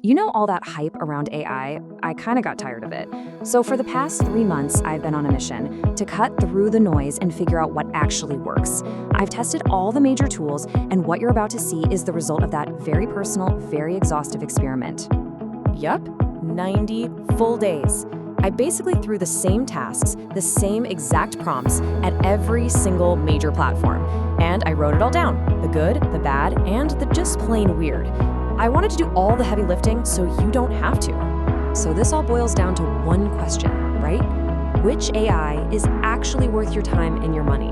You know, all that hype around I kind of got tired of it. So for the past 3 months, I've been on a mission to cut through the noise and figure out what actually works. I've tested all the major tools, and what you're about to see is the result of that very personal, very exhaustive experiment. Yup, 90 full days. I basically threw the same tasks, the same exact prompts at every single major platform. And I wrote it all down, the good, the bad, and the just plain weird. I wanted to do all the heavy lifting so you don't have to. So this all boils down to one question, right? Which AI is actually worth your time and your money?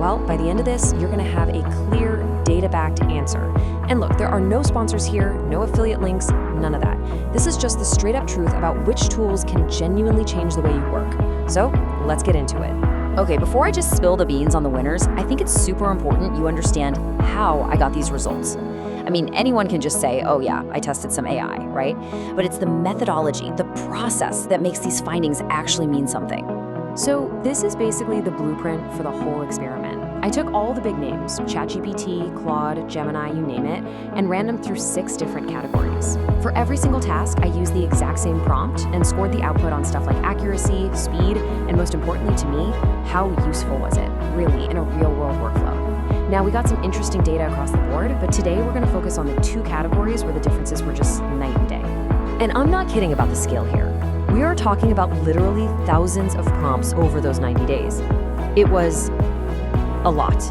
Well, by the end of this, you're gonna have a clear, data-backed answer. And look, there are no sponsors here, no affiliate links, none of that. This is just the straight-up truth about which tools can genuinely change the way you work. So, let's get into it. Okay, before I just spill the beans on the winners, I think it's super important you understand how I got these results. I mean, anyone can just say, oh yeah, I tested some AI, right? But it's the methodology, the process that makes these findings actually mean something. So this is basically the blueprint for the whole experiment. I took all the big names, ChatGPT, Claude, Gemini, you name it, and ran them through 6 different categories. For every single task, I used the exact same prompt and scored the output on stuff like accuracy, speed, and most importantly to me, how useful was it, really, in a real-world workflow. Now, we got some interesting data across the board, but today we're going to focus on the 2 categories where the differences were just night and day. And I'm not kidding about the scale here. We are talking about literally thousands of prompts over those 90 days. It was a lot.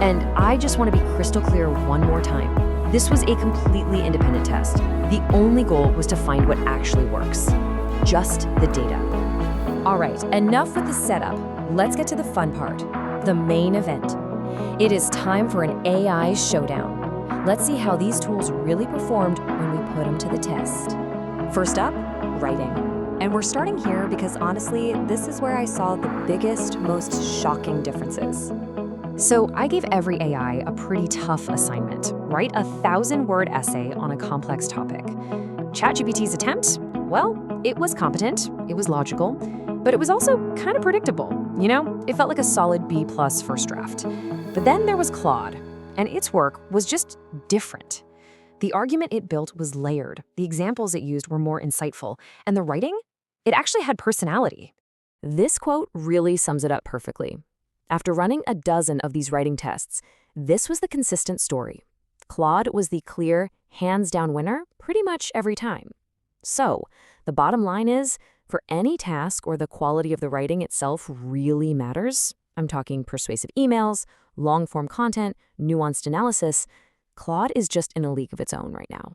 And I just want to be crystal clear one more time. This was a completely independent test. The only goal was to find what actually works. Just the data. All right, enough with the setup. Let's get to the fun part, the main event. It is time for an AI showdown. Let's see how these tools really performed when we put them to the test. First up, writing. And we're starting here because honestly, this is where I saw the biggest, most shocking differences. So I gave every AI a pretty tough assignment. Write a 1,000-word essay on a complex topic. ChatGPT's attempt? Well, it was competent, it was logical, but it was also kind of predictable. You know, it felt like a solid B+ first draft. But then there was Claude, and its work was just different. The argument it built was layered, the examples it used were more insightful, and the writing? It actually had personality. This quote really sums it up perfectly. After running a dozen of these writing tests, this was the consistent story. Claude was the clear, hands-down winner pretty much every time. So, the bottom line is, for any task where the quality of the writing itself really matters, I'm talking persuasive emails, long-form content, nuanced analysis, Claude is just in a league of its own right now.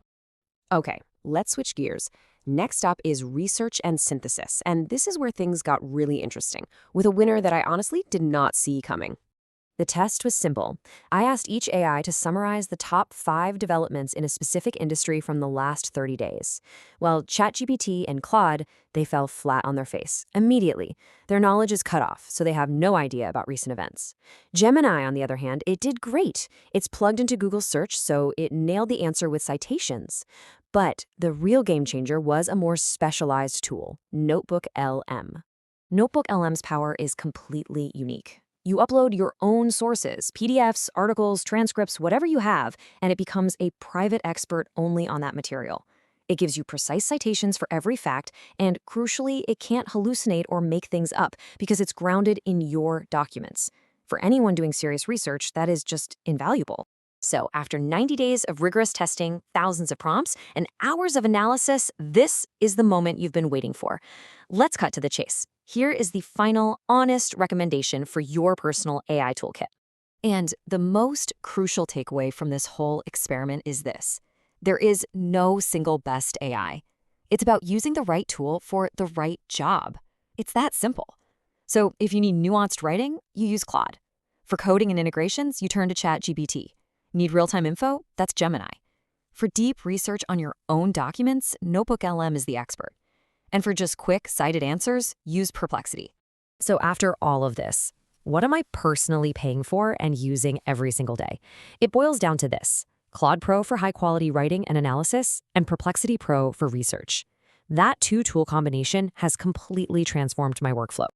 Okay, let's switch gears. Next up is research and synthesis, and this is where things got really interesting, with a winner that I honestly did not see coming. The test was simple. I asked each AI to summarize the top 5 developments in a specific industry from the last 30 days. Well, ChatGPT and Claude, they fell flat on their face immediately. Their knowledge is cut off, so they have no idea about recent events. Gemini, on the other hand, it did great. It's plugged into Google search, so it nailed the answer with citations. But the real game changer was a more specialized tool, NotebookLM. NotebookLM's power is completely unique. You upload your own sources, PDFs, articles, transcripts, whatever you have, and it becomes a private expert only on that material. It gives you precise citations for every fact, and crucially, it can't hallucinate or make things up because it's grounded in your documents. For anyone doing serious research, that is just invaluable. So after 90 days of rigorous testing, thousands of prompts, and hours of analysis, this is the moment you've been waiting for. Let's cut to the chase. Here is the final, honest recommendation for your personal AI toolkit. And the most crucial takeaway from this whole experiment is this. There is no single best AI. It's about using the right tool for the right job. It's that simple. So if you need nuanced writing, you use Claude. For coding and integrations, you turn to ChatGPT. Need real-time info? That's Gemini. For deep research on your own documents, NotebookLM is the expert. And for just quick, cited answers, use Perplexity. So after all of this, what am I personally paying for and using every single day? It boils down to this: Claude Pro for high-quality writing and analysis, and Perplexity Pro for research. That 2-tool combination has completely transformed my workflow.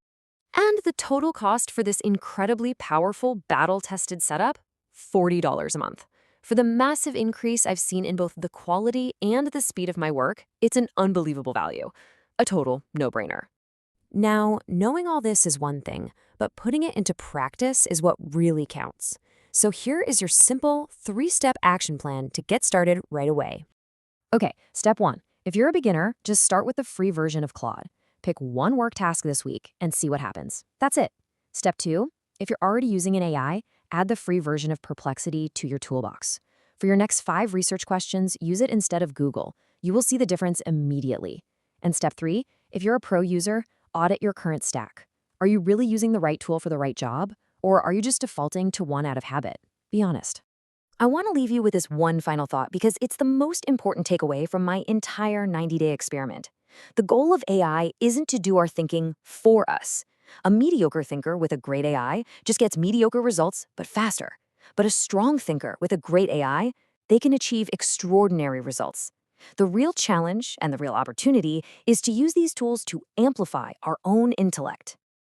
And the total cost for this incredibly powerful, battle-tested setup? $40 a month. For the massive increase I've seen in both the quality and the speed of my work, it's an unbelievable value. A total no-brainer. Now, knowing all this is one thing, but putting it into practice is what really counts. So here is your simple 3-step action plan to get started right away. Okay, step 1. If you're a beginner, just start with the free version of Claude. Pick one work task this week and see what happens. That's it. Step 2. If you're already using an AI, add the free version of Perplexity to your toolbox. For your next 5 research questions, use it instead of Google. You will see the difference immediately. And step 3, if you're a pro user, audit your current stack. Are you really using the right tool for the right job? Or are you just defaulting to one out of habit? Be honest. I want to leave you with this one final thought because it's the most important takeaway from my entire 90-day experiment. The goal of AI isn't to do our thinking for us. A mediocre thinker with a great AI just gets mediocre results, but faster. But a strong thinker with a great AI, they can achieve extraordinary results. The real challenge and the real opportunity is to use these tools to amplify our own intellect.